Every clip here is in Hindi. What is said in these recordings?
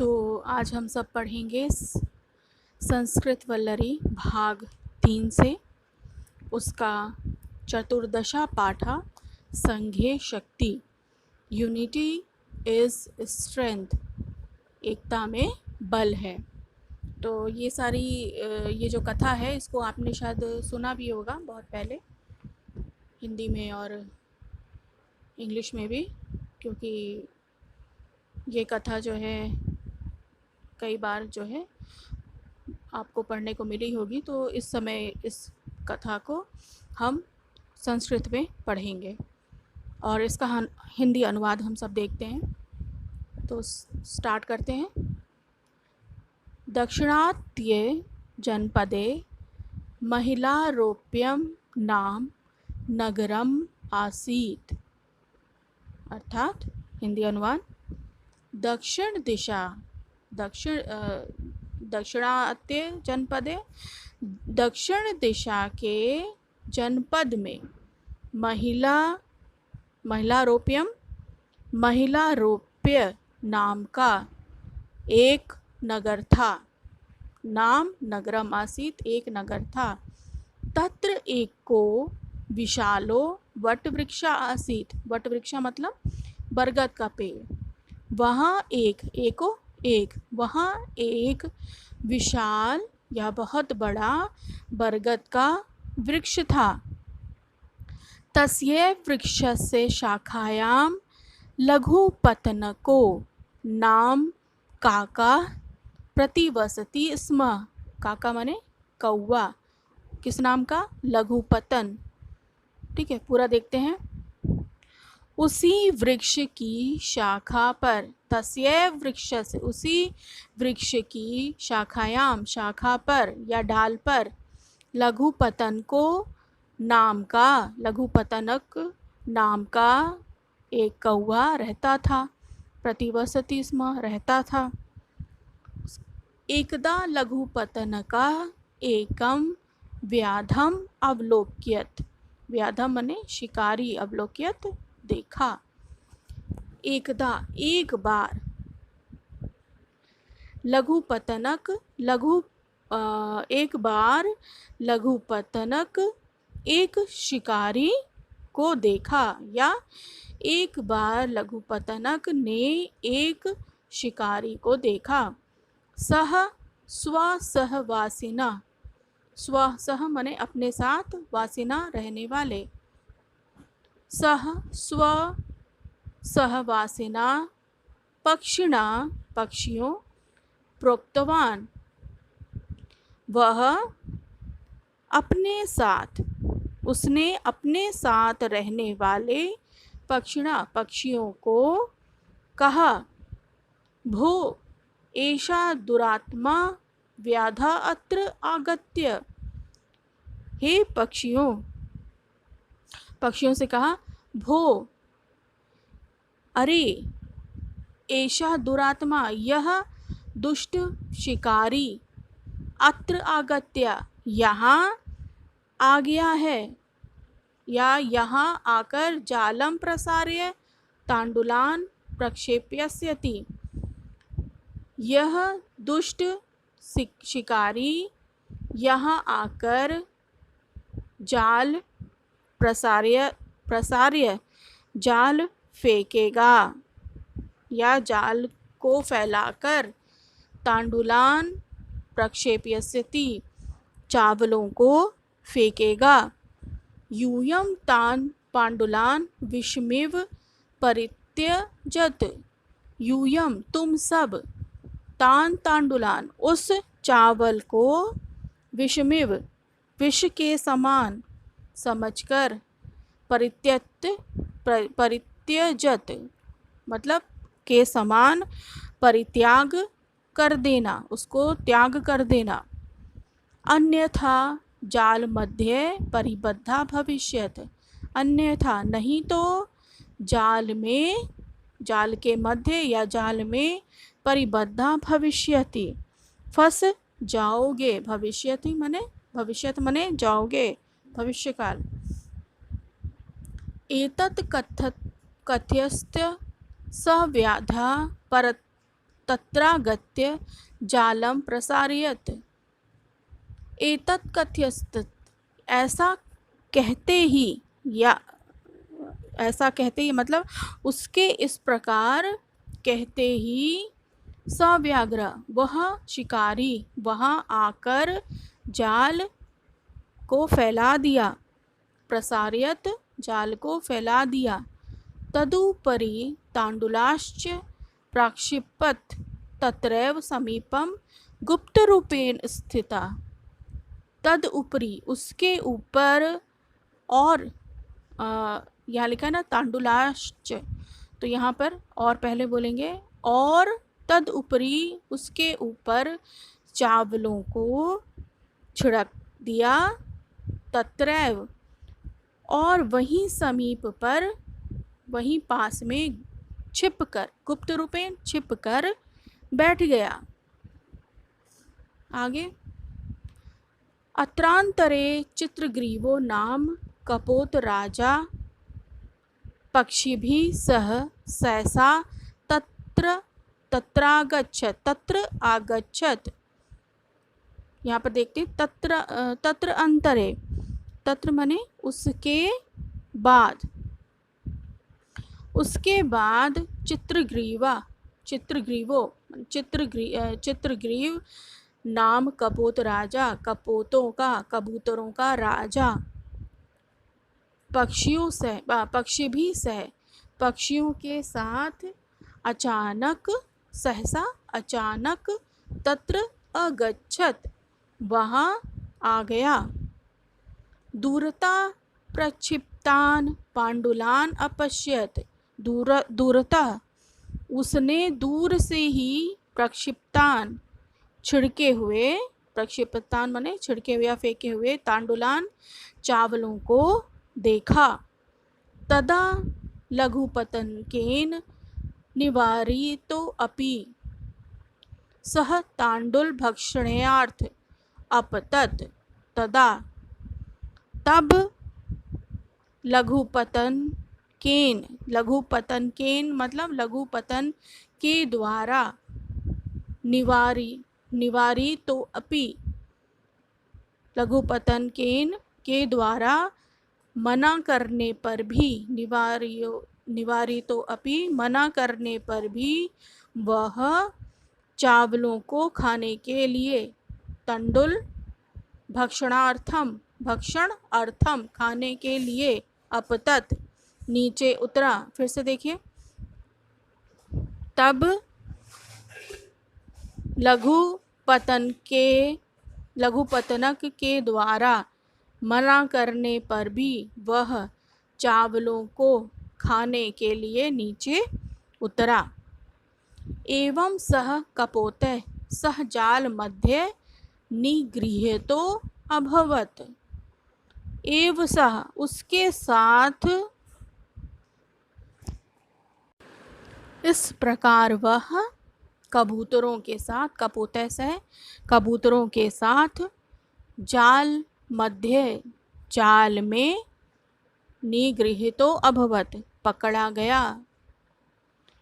तो आज हम सब पढ़ेंगे संस्कृत वल्लरी भाग 3 से उसका चतुर्दशा पाठा संघे शक्ति यूनिटी इज़ स्ट्रेंथ, एकता में बल है। तो ये सारी ये जो कथा है इसको आपने शायद सुना भी होगा बहुत पहले, हिंदी में और इंग्लिश में भी, क्योंकि ये कथा जो है कई बार जो है आपको पढ़ने को मिली होगी। तो इस समय इस कथा को हम संस्कृत में पढ़ेंगे और इसका हिंदी अनुवाद हम सब देखते हैं। तो स्टार्ट करते हैं। दक्षिणात्य जनपदे महिलारोप्यम नाम नगरम आसीत। अर्थात हिंदी अनुवाद, दक्षिणात्य जनपदे, दक्षिण दिशा के जनपद में महिलारोप्य नाम का एक नगर था। नाम नगरम आसीत, एक नगर था। तत्र एको विशालो वटवृक्षा आसीत। वटवृक्षा मतलब बरगद का पेड़। वहाँ वहाँ एक विशाल या बहुत बड़ा बरगद का वृक्ष था। तस्य वृक्षस्य शाखायां लघुपतनको नाम काका प्रतिवसति स्म। काका माने कौवा। किस नाम का? लघुपतन। ठीक है, पूरा देखते हैं। उसी वृक्ष की शाखा पर, तस्य वृक्ष से, उसी वृक्ष की शाखायाम, शाखा पर या डाल पर, लघुपतनको नाम का, लघुपतनक नाम का एक कौवा रहता था। प्रतिवसति स्म, रहता था। एकदा लघुपतनका एकम व्याधम अवलोक्यत। व्याधम माने शिकारी, अवलोक्यत देखा। एकदा एक बार, एक बार लघुपतनक एक शिकारी को देखा, या एक बार लघुपतनक ने एक शिकारी को देखा। सह स्वसहवासिना, सह माने अपने साथ, वासिना रहने वाले। सह स्व सहवासिना पक्षिणा, पक्षियों, प्रोक्तवान, वह अपने साथ, उसने अपने साथ रहने वाले पक्षिणा, पक्षियों को कहा। भो एषा दुरात्मा व्याधा अत्र आगत्य। हे पक्षियों, पक्षियों से कहा, भो, अरे, एषा दुरात्मा, यह दुष्ट शिकारी, अत्र आगत्य, यहाँ आ गया है, या यहाँ आकर जालम प्रसार्य तांडुलान प्रक्षेप्यस्यति। यह दुष्ट शिकारी यहाँ आकर जाल प्रसार्य जाल फेंकेगा, या जाल को फैलाकर, तांडुलान प्रक्षेप्यस्यति, चावलों को फेंकेगा। यूयम तान पांडुलान विषमिव परित्यजत। यूयम तुम सब, तान तांडुलान उस चावल को, विषमिव विष के समान समझकर, परित्यजत मतलब के समान, परित्याग कर देना, उसको त्याग कर देना। अन्यथा जाल मध्य परिबद्धा भविष्यत। अन्यथा नहीं तो जाल के मध्य या जाल में परिबद्धा भविष्यति, फंस जाओगे। भविष्यति माने, भविष्यत माने जाओगे, भविष्यकाल। एतत् कथ्यस्य स व्याधा तत्रागत्य जालं प्रसारयत्। एतत् कथयस्तत्, ऐसा कहते ही, या ऐसा कहते ही मतलब उसके इस प्रकार कहते ही, सव्याघ्र वह शिकारी वहाँ आकर जाल को फैला दिया, प्रसारयत जाल को फैला दिया। तदुपरि तांडुलाश्च प्राक्षिपत तत्रैव समीपम गुप्तरूपेण स्थिता। तद उपरी उसके ऊपर, और यहाँ लिखा है ना तांडुलाश्च, तो यहाँ पर और पहले बोलेंगे और तद उपरी उसके ऊपर चावलों को छिड़क दिया, तत्रैव और वहीं समीप पर, वहीं पास में छिपकर, गुप्त रूपेण छिपकर बैठ गया। आगे, अत्रांतरे चित्रग्रीवो नाम कपोत राजा पक्षिभिः सह सहसा तत्र आगच्छत्। यहाँ पर देखते तत्र अंतरे, तत्र माने उसके बाद चित्रग्रीव नाम कपोत राजा, कबूतरों का राजा, पक्षी भी सह, पक्षियों के साथ सहसा अचानक तत्र अगच्छत वहाँ आ गया। दूरता प्रक्षिप्तान पांडुलान अपश्यत, दूरता उसने दूर से ही प्रक्षिप्तान छिड़के हुए, प्रक्षिप्तान माने छिड़के हुए या फेंके हुए, तांडुलान चावलों को देखा। तदा लघुपतनकेन निवारितो अपि सह तांडुल भक्षणार्थ अपतत। तदा तब लघुपतनकेन मतलब लघुपतन के द्वारा, निवारितो अपि लघुपतनकेन के द्वारा मना करने पर भी, निवारितो अपि मना करने पर भी, वह चावलों को खाने के लिए, तंडुल भक्षण अर्थम खाने के लिए, अपतत नीचे उतरा। फिर से देखिए, तब लघुपतनक के द्वारा मना करने पर भी वह चावलों को खाने के लिए नीचे उतरा। एवं सह कपोतः सह जाल मध्ये निगृहीतो अभवत। एव सह उसके साथ, इस प्रकार वह कबूतरों के साथ, कपोतः सह कबूतरों के साथ, जाल मध्य जाल में, निगृहीतो अभवत पकड़ा गया।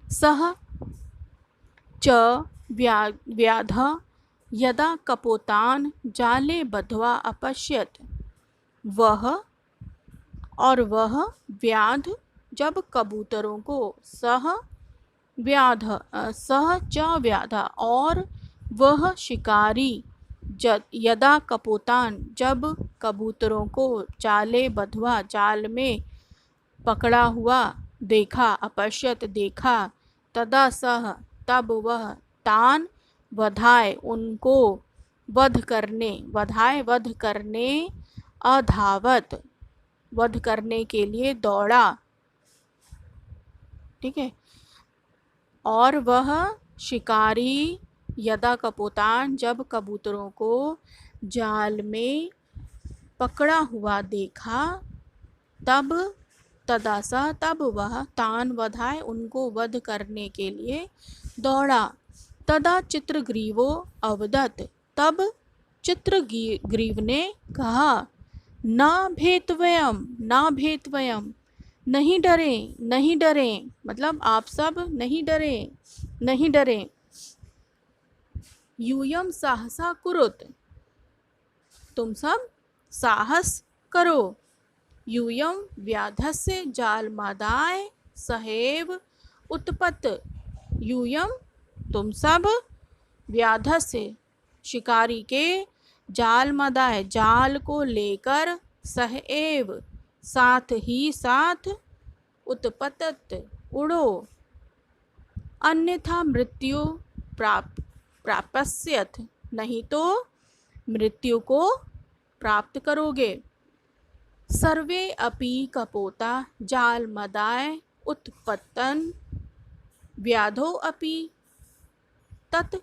सह च व्याधः यदा कपोतान जाले बद्ध्वा अपश्यत, वह व्याध जब कबूतरों को, सह च व्याध और वह शिकारी, यदा कपोतान जब कबूतरों को, जाले बद्ध्वा जाल में पकड़ा हुआ देखा, अपश्यत देखा, तदा सह तब वह, तान वधाय उनको, वध करने, अधावत वध करने के लिए दौड़ा। ठीक है, और वह शिकारी यदा कपोतान जब कबूतरों को जाल में पकड़ा हुआ देखा, तब वह तान वधाय उनको वध करने के लिए दौड़ा। तदा चित्रग्रीवो अवदत, तब चित्रग्रीव ने कहा, न भेत्वयम्, नहीं डरें, मतलब आप सब नहीं डरें। यूयम साहसा कुरुत, तुम सब साहस करो। यूयम व्याधस्य जालमादाय सहैव उत्पत, यूयम तुम सब, व्याधस्य शिकारी के, जालमदाय जाल को लेकर, सहएव साथ ही साथ, उत्पतत उड़ो, अन्यथा मृत्यु प्राप्स्यथ, नहीं तो मृत्यु को प्राप्त करोगे। सर्वे अपि कपोता जालमदाय उत्पतन्, व्याधो अपि तत्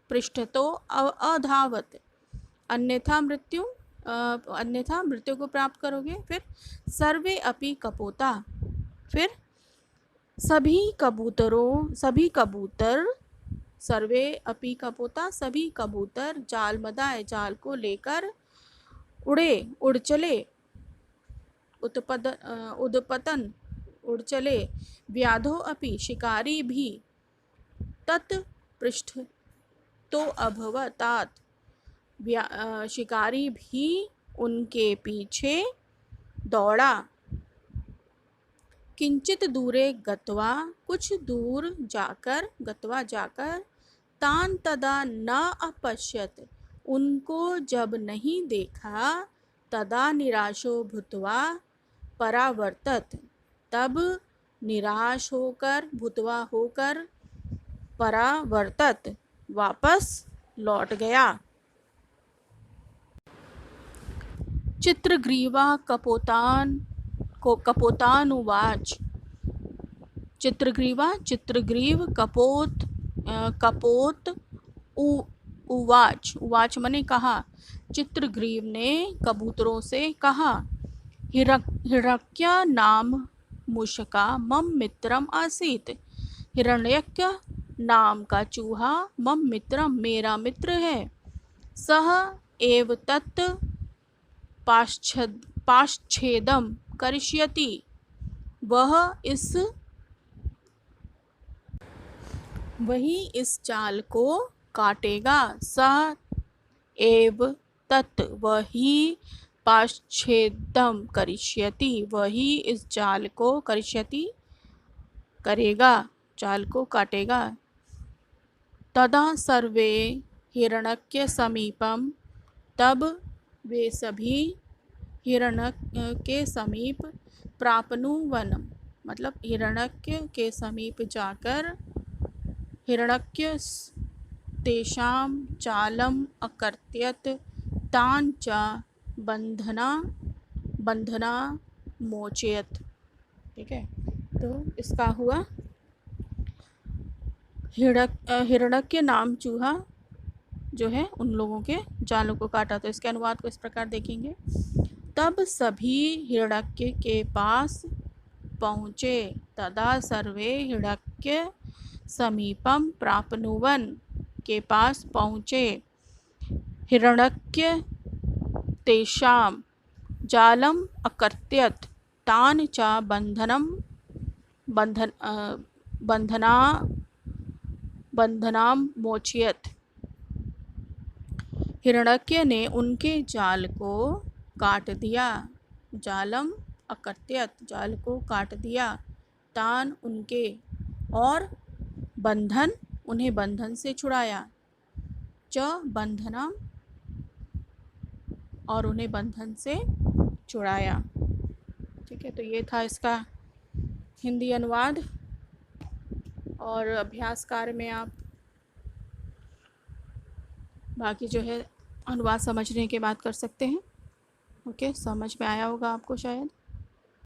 पृष्ठतो अधावत, अन्यथा मृत्यु को प्राप्त करोगे। फिर सर्वे अपि कपोता, फिर सभी कबूतर, सर्वे अपि कपोता सभी कबूतर, जालमदाय जाल को लेकर, उड़ चले, उद्पतन उड़ चले, व्याधो अपि शिकारी भी, तत् पृष्ठ तो अभवतात, शिकारी भी उनके पीछे दौड़ा। किंचित दूरे गत्वा, कुछ दूर जाकर, तान तदा न अपश्यत, उनको जब नहीं देखा, तदा निराशो भूत्वा परावर्तत, तब निराश होकर, भूत्वा होकर, परावर्तत वापस लौट गया। चित्रग्रीवा कपोतानुवाच, चित्रग्रीव कपोत उवाच मने कहा, चित्रग्रीव ने कबूतरों से कहा, हिरण्यक नाम मूषका मम मित्रम आसीत, हिरण्यक नाम का चूहा मम मित्रम मेरा मित्र है, सह एव तत् पाश्छेदम करिष्यति, वही इस जाल को काटेगा। सह एव तत्, वही पाश्छेदम करिष्यति, वही इस जाल को करिष्यति करेगा, जाल को काटेगा। तदा सर्वे हिरण्यक समीपम, तब वे सभी हिरण्यक के समीप, प्राप्नुवनम मतलब हिरण्यक के समीप जाकर, हिरण्यक तेषां चालम अकर्त्यत, तान च बंधना मोचयत। ठीक है, तो इसका हुआ हिरण्यक नाम चूहा जो है उन लोगों के जालों को काटा। तो इसके अनुवाद को इस प्रकार देखेंगे। तब सभी हिरण्यक के पास पहुँचे, तदा सर्वे हिरण्यक समीपम प्राप्नुवन, के पास पहुँचे, हिरण्यक तेषां जालम अकर्त्यत, तान च बंधना मोचयत, हिरण्यक ने उनके जाल को काट दिया, जालम अकर्त्यत जाल को काट दिया, तान उनके, और बंधन उन्हें बंधन से छुड़ाया, च बंधनम और उन्हें बंधन से छुड़ाया। ठीक है, तो ये था इसका हिंदी अनुवाद, और अभ्यास कार्य में आप बाकी जो है अनुवाद समझने के बाद कर सकते हैं। ओके, समझ में आया होगा आपको शायद।